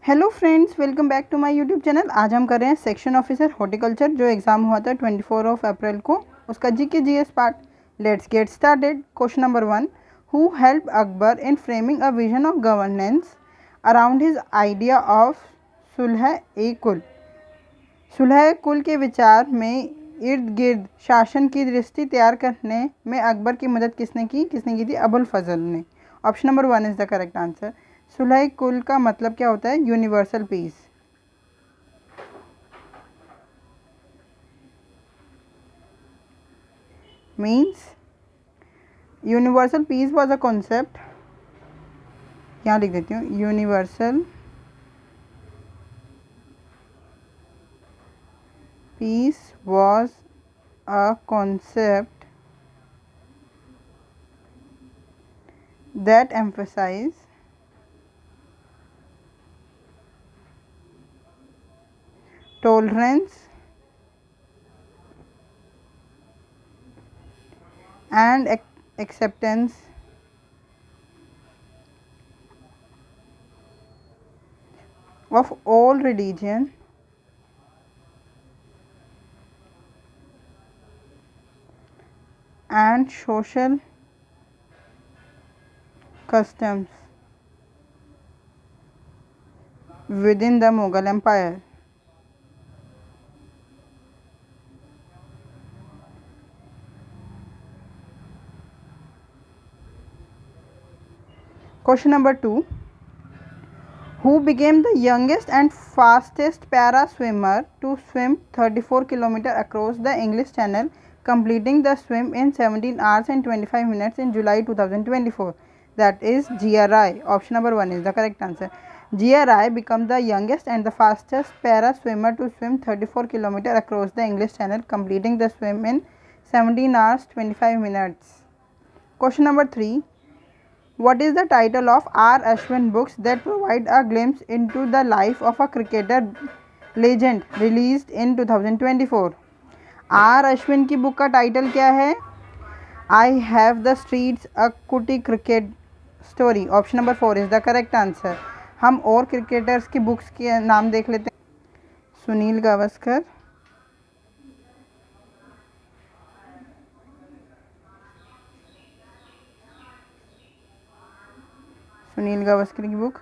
Hello friends, welcome back to my YouTube channel. आज हम कर रहे हैं सेक्शन ऑफिसर हॉर्टिकल्चर, जो एग्ज़ाम हुआ था 24 अप्रैल को, उसका जीके जीएस पार्ट। Let's get started. Question number 1, who help Akbar in framing a vision of governance around his idea of Sulh e Kul. Sulh कुल के विचार में इर्द गिर्द शासन की दृष्टि तैयार करने में अकबर की मदद किसने की थी? अबुल फजल ने। Option number 1 is the correct answer. Sulh Kul का मतलब क्या होता है? Universal peace. Means universal peace was a concept, यहाँ लिख देती हूँ, universal peace was a concept that emphasize tolerance and acceptance of all religion and social customs within the Mughal Empire. Question number 2, who became the youngest and fastest para swimmer to swim 34 km across the English Channel, completing the swim in 17 hours and 25 minutes in July 2024? That is GRI. Option number 1 is the correct answer. GRI became the youngest and the fastest para swimmer to swim 34 km across the English Channel, completing the swim in 17 hours 25 minutes. Question number 3, what is the title of R. Ashwin books that provide a glimpse into the life of a cricketer legend, released in 2024? R. Ashwin की book का title क्या है? I have the streets a कुटी cricket story. Option number 4 is the correct answer. हम और cricketers की books के नाम देख लेते हैं. सुनील गावस्कर, सुनील गावस्कर की book.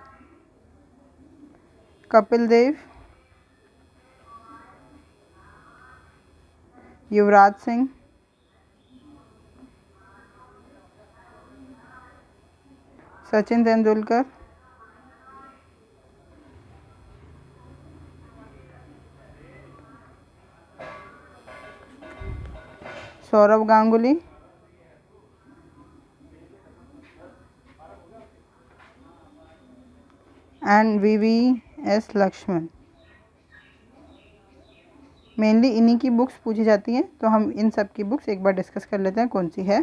Kapil Dev, Yuvraj Singh, Sachin Tendulkar, Sourav Ganguly, and VVS Laxman. Mainly इन्हीं की बुक्स पूछी जाती हैं, तो हम इन सब की बुक्स एक बार डिस्कस कर लेते हैं कौन सी है.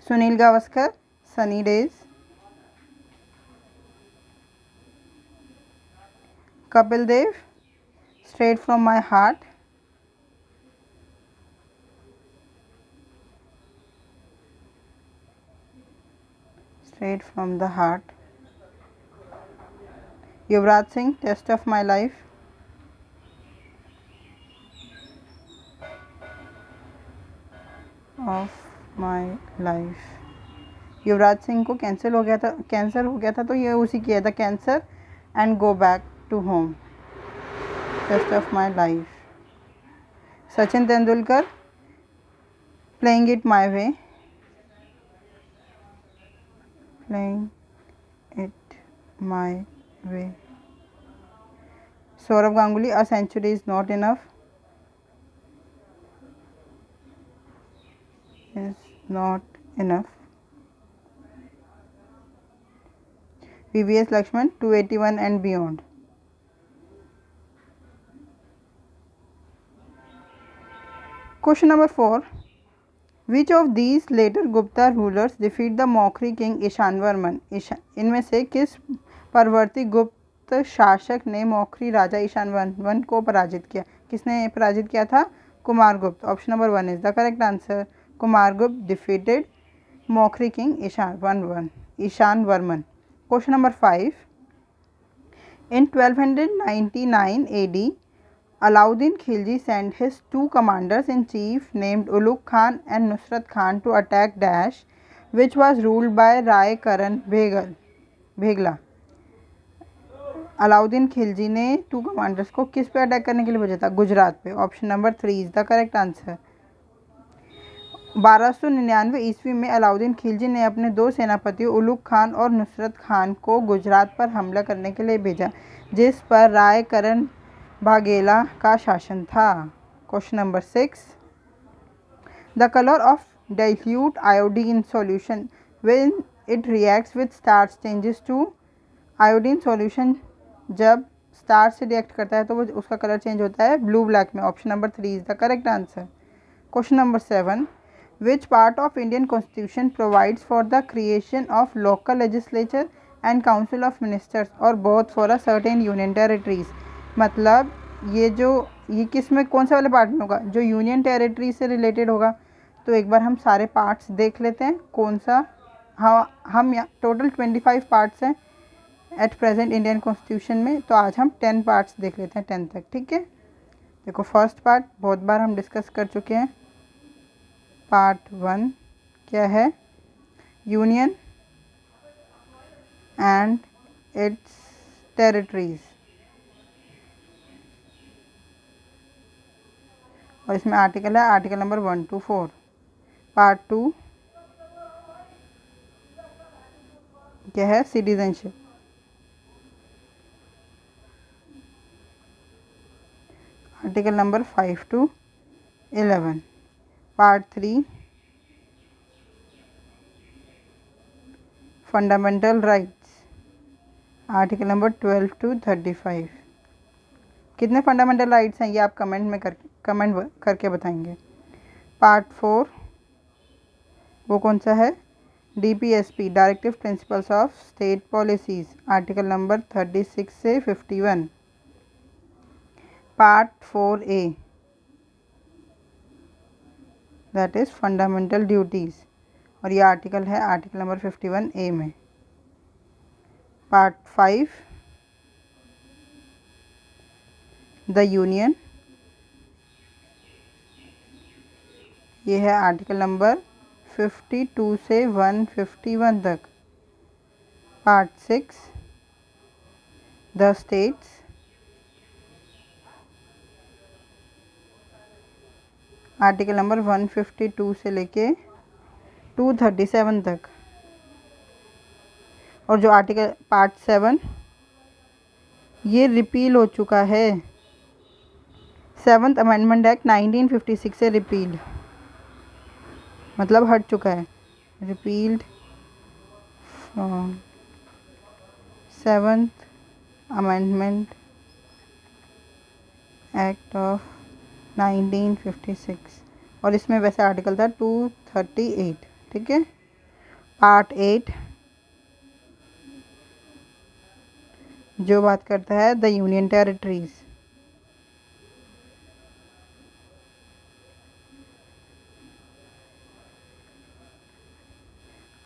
Sunil Gavaskar, sunny days. Kapil Dev, straight from my heart. Straight from the heart. Yuvraj Singh, test of my life. Of my life. Yuvraj Singh को कैंसर हो गया था, तो ये उसी किया था, cancer and go back to home. Test of my life. Sachin Tendulkar, playing it my way. Playing it my way. Sourav Ganguly, a century is not enough. is not enough. VVS Lakshman, 281 and beyond. Question number 4, which of these later Gupta rulers defeat the Mokri king ईशानवर्मन? इनमें से किस परवर्ती गुप्त शासक ने मौखरी राजा ईशानवर्मन को पराजित किया? किसने पराजित किया था? Kumaragupta. Option number 1 is the correct answer. Kumaragupta defeated Maukhari king Ishanavarman. Question number 5, In 1299 AD, Alauddin Khilji sent his two commanders-in-chief named Ulugh Khan and Nusrat Khan to attack Dash, which was ruled by Rai Karan Bhegla. Alauddin Khilji ने to commanders को किस पे attack करने के लिए भेजा था? गुजरात पे. Option number 3 is the correct answer. 1299 ईस्वी में अलाउद्दीन खिलजी ने अपने दो सेनापतियों उलुग खान और नुसरत खान को गुजरात पर हमला करने के लिए भेजा, जिस पर राय करण बाघेला का शासन था. Question number 6. The colour of dilute iodine solution when it reacts with starch changes to. Iodine solution जब स्टार्च से रिएक्ट करता है तो वो उसका कलर चेंज होता है ब्लू ब्लैक में. Option number 3 is the correct answer. Question number 7. Which part of Indian Constitution provides for the creation of local legislature and council of ministers or both for a certain union territories? मतलब ये किस में कौन सा वाले part में होगा? जो यूनियन टेरिटरी से रिलेटेड होगा. तो एक बार हम सारे पार्ट्स देख लेते हैं कौन सा. हाँ, हम टोटल 25 पार्ट्स हैं एट प्रेजेंट इंडियन कॉन्स्टिट्यूशन में. तो आज हम 10 पार्ट्स देख लेते हैं 10 तक. ठीक है. देखो, फर्स्ट पार्ट बहुत बार हम डिस्कस कर चुके हैं. पार्ट 1 क्या है? Union and it's territories. और इसमें आर्टिकल है आर्टिकल नंबर 1 to 4. पार्ट 2 क्या है? Citizenship. Article number 5 to 11. Part 3 fundamental rights. Article number 12 to 35. कितने फंडामेंटल राइट्स हैं ये आप कमेंट करके बताएंगे. पार्ट 4 वो कौन सा है? DPSP directive principles of state policies. Article number 36 से 51. Part 4A that is fundamental duties. और ये आर्टिकल है आर्टिकल नंबर 51A में. Part 5 the union. ये है आर्टिकल नंबर 52 से 151 तक. Part 6 the states. Article number 152 से लेके 237 तक. और जो आर्टिकल पार्ट 7 ये रिपील हो चुका है. 7th अमेंडमेंट एक्ट 1956 से रिपील, मतलब हट चुका है. Repealed from 7th amendment act of 1956. और इसमें वैसे आर्टिकल था 238. ठीक है. पार्ट 8 जो बात करता है the union territories.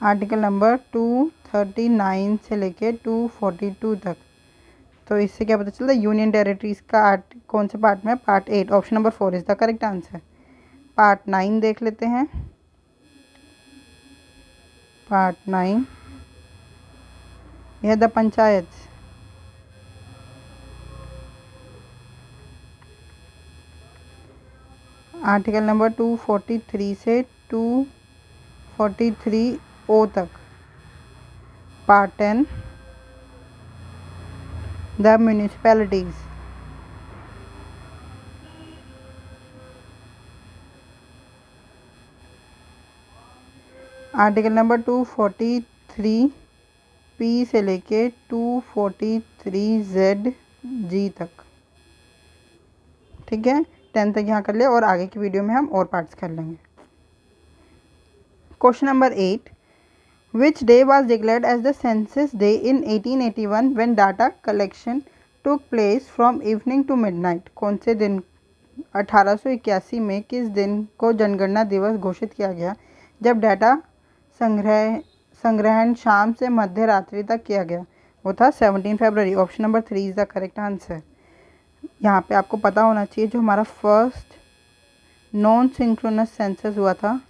Article number 239 से लेके 242 तक. तो इससे क्या पता चलता है यूनियन टेरिटरीज का कौन से पार्ट में? Part 8. Option number 4 is the correct answer. Part 9 देख लेते हैं. पार्ट 9 यह द पंचायत. आर्टिकल नंबर 243 से 243O तक. Part 10 the municipalities. Article number 243P से लेके 243ZG तक. ठीक है. 10 तक यहाँ कर ले और आगे की वीडियो में हम और पार्ट्स कर लेंगे. Question number 8. Which day was declared as the census day in 1881 when data collection took place from evening to midnight? कौन से दिन 1881 में किस दिन को जनगणना दिवस घोषित किया गया जब डाटा संग्रहण शाम से मध्य रात्रि तक किया गया? वो था 17 फरवरी। Option number 3 is the correct answer. यहाँ पे आपको पता होना चाहिए जो हमारा फर्स्ट नॉन सिंक्रोनस सेंसस हुआ था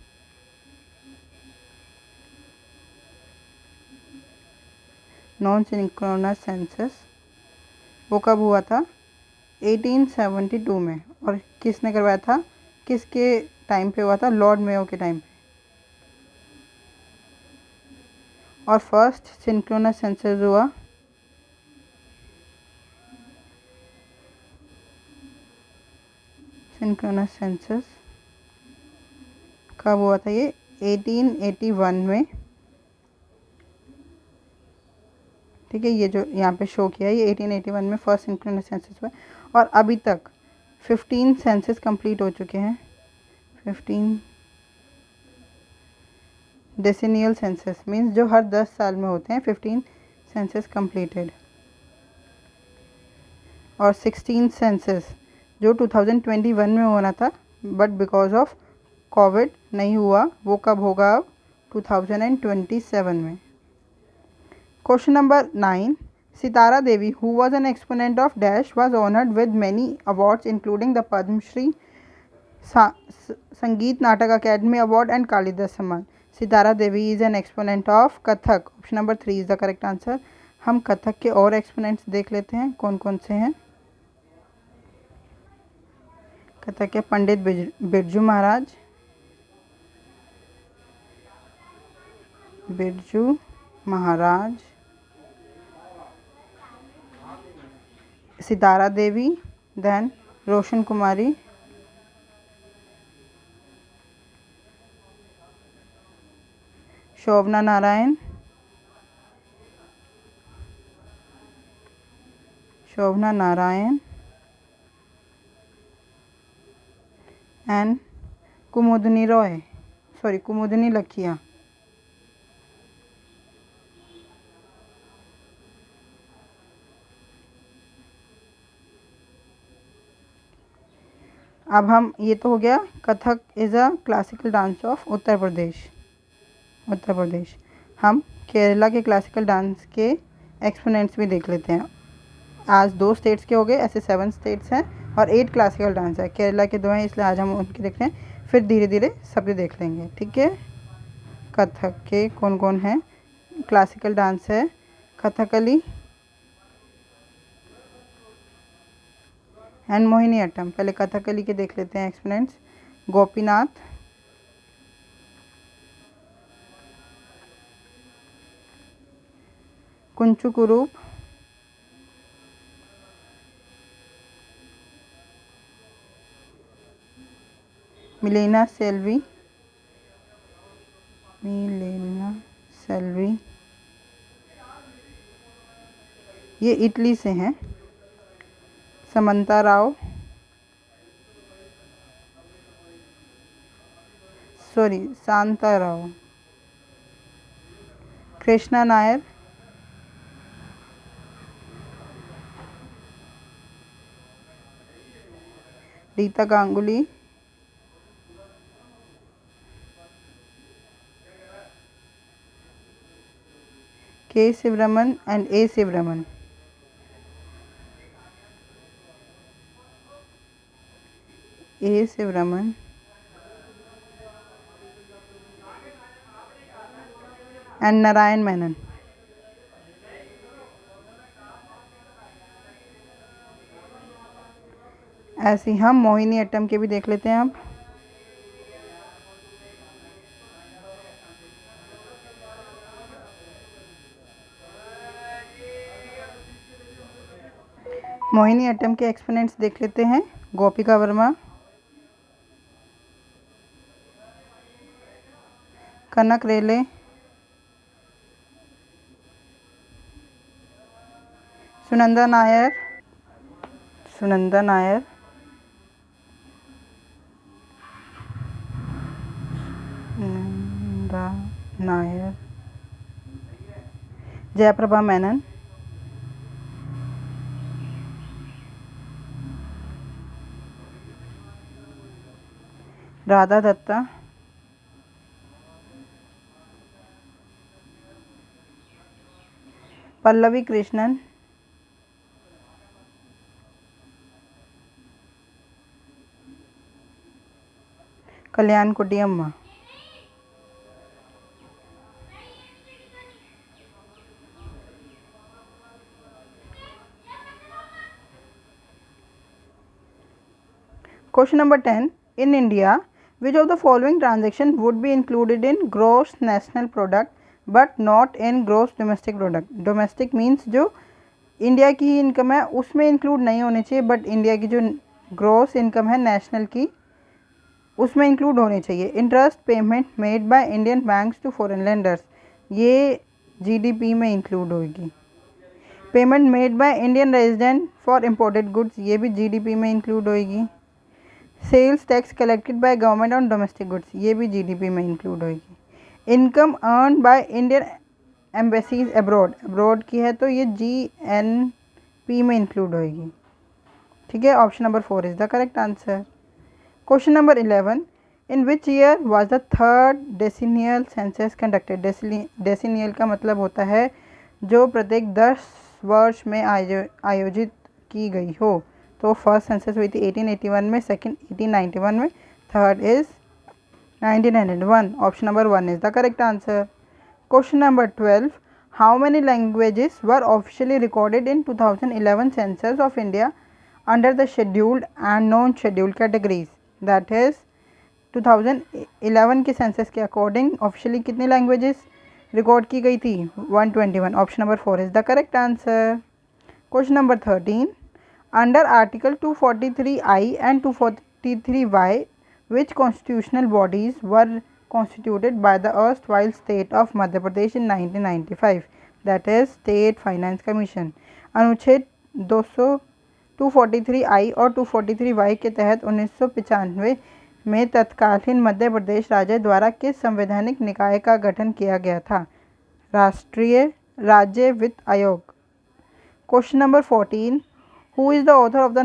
नॉन सिंक्रोनस सेंसस वो कब हुआ था? 1872 में। और किसने करवाया था? किसके टाइम पे हुआ था? लॉर्ड मेयो के टाइम पे। और फर्स्ट सिंक्रोनस सेंसस हुआ सिंक्रोनस सेंसस कब हुआ था? ये 1881 में। ठीक है, ये जो यहाँ पे शो किया है ये 1881 में फर्स्ट सिंक्रोनस सेंसस हुआ। और अभी तक 15 सेंसस कंप्लीट हो चुके हैं। 15 डेसिनियल सेंसस मीन्स जो हर 10 साल में होते हैं। 15 सेंसस कंप्लीटेड। और 16 सेंसस जो 2021 में होना था बट बिकॉज ऑफ कोविड नहीं हुआ, वो कब होगा? अब 2027 में। Question number 9, Sitara Devi who was an exponent of dash was honoured with many awards including the Padmashri, Sangeet Natak academy award and Kalidas Samman. Sitara Devi is an exponent of Kathak. Option number 3 is the correct answer. हम कथक के और एक्सपोनेंट्स देख लेते हैं कौन कौन से हैं। कथक के Pandit Birju Maharaj, Birju Maharaj, Sitara Devi, then Roshan Kumari, Shobhana Narayan, Shobhana Narayan and Kumudini Roy, sorry कुमुदनी लखिया। अब हम, ये तो हो गया Kathak is a classical dance of Uttar Pradesh. Uttar Pradesh. हम केरला के क्लासिकल डांस के एक्सपोनेंट्स भी देख लेते हैं। आज 2 स्टेट्स के हो गए, ऐसे 7 स्टेट्स हैं और 8 क्लासिकल डांस है। केरला के 2 हैं इसलिए आज हम उनके देख रहे हैं, फिर धीरे धीरे सभी देख लेंगे। ठीक है, कथक के कौन कौन हैं? क्लासिकल डांस है कथकली एंड मोहिनी अट्टम। पहले कथकली के देख लेते हैं exponents. Gopinath, Kunchukurup, Milena Selvi, Milena Selvi, ये इटली से हैं। Samanta Rao, sorry Shanta Rao, Krishna Nair, Rita Ganguly, K Sivaraman and A Sivaraman. A Sivaraman and Narayan Menon. ऐसे ही हम मोहिनी अट्टम के भी देख लेते हैं। अब मोहिनी अट्टम के एक्सपोनेंट्स देख लेते हैं। गोपिका वर्मा, कनक रेले, सुनंदा नायर, सुनंदा नायर, सुनंदा नायर, जयप्रभा मेनन, राधा दत्ता, पल्लवी कृष्णन, कल्याण कुटियम्मा। Question number 10. In India, which of the following transactions would be included in gross national product but not in gross domestic product? Domestic means जो इंडिया की इनकम है उसमें इंक्लूड नहीं होने चाहिए, बट इंडिया की जो ग्रॉस इनकम है नेशनल की उसमें इंक्लूड होनी चाहिए। Interest payment made by Indian banks to foreign lenders, ये जीडीपी में इंक्लूड होगी। Payment made by Indian resident for imported goods, ये भी जीडीपी में इंक्लूड होगी। Sales tax collected by government on domestic goods, ये भी जीडीपी में इंक्लूड होगी। Income earn by Indian embassies abroad, abroad की है तो ये जीएनपी में इंक्लूड होगी। ठीक है, option number 4 is the correct answer. Question number 11. In which year was the third decennial census conducted? Decennial का मतलब होता है जो प्रत्येक 10 वर्ष में आयोजित की गई हो। तो फर्स्ट सेंसस हुई थी 1881 में, सेकंड 1891 में, third is 1901। Option number 1 is the correct answer. Question number 12. How many languages were officially recorded in 2011 census of India under the scheduled and non scheduled categories? That is 2011 के census के according officially कितनी languages record की गई थी? 121। Option number 4 is the correct answer. Question number 13. Under Article 243I and 243Y, which constitutional bodies were constituted by the erstwhile state of Madhya Pradesh in 1995? That is State Finance Commission. अनुच्छेद 243I और 243Y के तहत 1995 में तत्कालीन मध्य प्रदेश राज्य द्वारा किस संवैधानिक निकाय का गठन किया गया था? राष्ट्रीय राज्य वित्त आयोग। Question number 14. Who is the author of the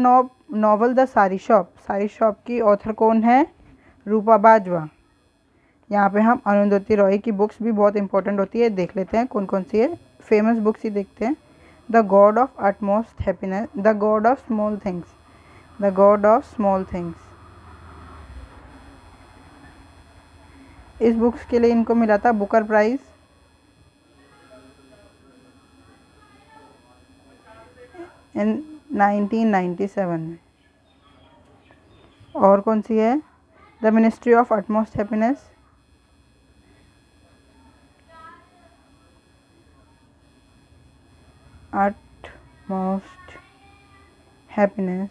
novel the सारी शॉप? सारी शॉप की ऑथर कौन है? रूपा बाजवा। यहाँ पे हम अरुंधति रॉय की बुक्स भी बहुत इंपॉर्टेंट होती है, देख लेते हैं कौन कौन सी है। फेमस बुक्स ही देखते हैं। The God of utmost happiness, the God of small things, the God of small things. इस बुक्स के लिए इनको मिला था बुकर प्राइज। इन 1997 में। और कौन सी है? The ministry of utmost happiness, utmost happiness,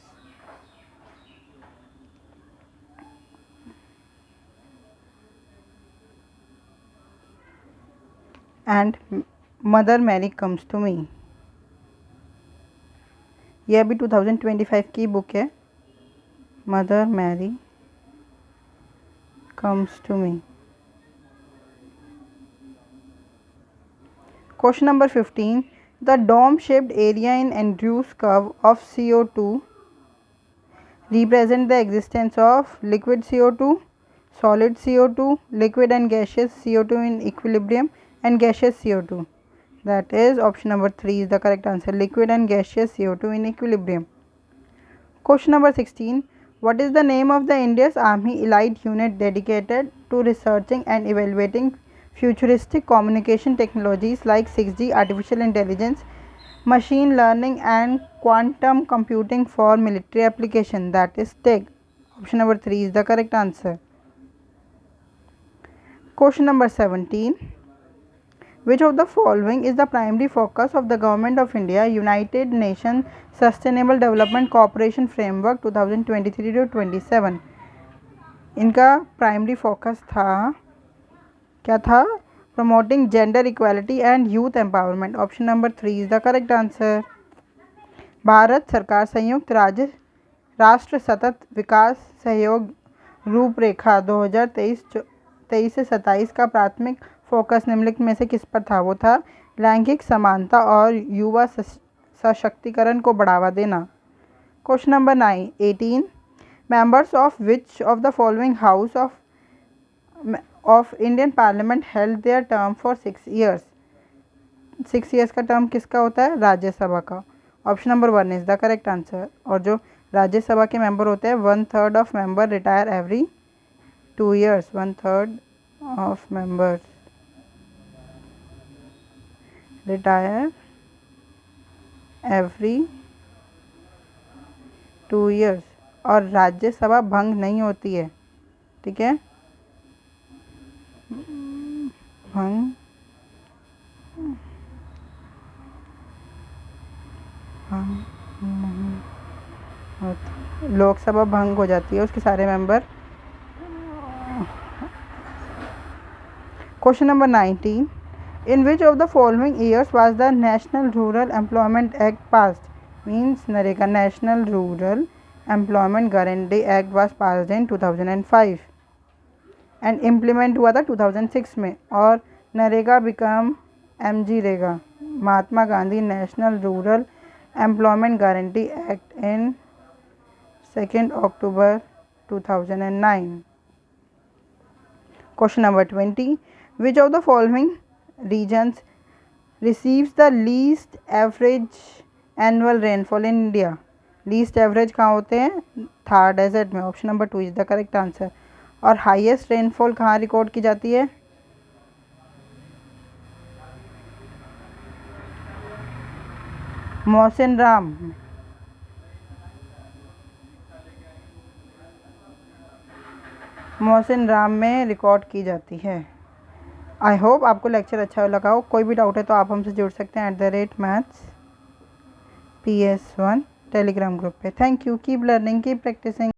and Mother Mary Comes to Me। यह भी 2025 की बुक है, mother Mary comes to me. Question number 15. The dome-shaped area in Andrews curve of CO2 represent the existence of liquid CO2, solid CO2, liquid and gaseous CO2 in equilibrium, and gaseous CO2. That is option number 3 is the correct answer. Liquid and gaseous CO2 in equilibrium. Question number 16. What is the name of the India's Army Elite Unit dedicated to researching and evaluating futuristic communication technologies like 6G, artificial intelligence, machine learning and quantum computing for military application? That is TEG. Option number 3 is the correct answer. Question number 17. Which of the following is the primary focus of the Government of India United Nations Sustainable Development Cooperation Framework 2023-27? इनका primary focus था, क्या था? Promoting gender equality and youth empowerment. Option number 3 is the correct answer. Bharat सरकार संयुक्त राष्ट्र सतत विकास सहयोग रूपरेखा 2023 से 27 का प्राथमिक फोकस निम्नलिखित में से किस पर था? वो था लैंगिक समानता और युवा सशक्तिकरण को बढ़ावा देना। Question number 18. Members of which of the following house of Indian parliament held there term for 6 years? 6 years का टर्म किसका होता है? राज्यसभा का। Option number 1 is the correct answer. और जो राज्यसभा के मेंबर होते हैं 1/3 of member retire every 2 years. 1/3 of members retire every 2 years. और राज्यसभा भंग नहीं होती है, ठीक है, भंग नहीं होती। लोकसभा भंग हो जाती है, उसके सारे member. Question number 19, in which of the following years was the National Rural Employment Act passed? Means NREGA National Rural Employment Guarantee Act was passed in 2005 and implement हुआ था 2006 में। और NREGA become MG REGA, Mahatma Gandhi national rural employment guarantee act in 2 October 2009। Question number 20, which of the following regions receives the least average annual rainfall in India? Least average कहाँ होते हैं? Thar desert में। Option number 2 is the correct answer. और highest rainfall कहाँ record की जाती है? मौसिन राम में रिकॉर्ड की जाती है। आई होप आपको लेक्चर अच्छा लगा हो। कोई भी डाउट है तो आप हमसे जुड़ सकते हैं @mathsps1 टेलीग्राम ग्रुप पे। Thank you. Keep learning, keep practising.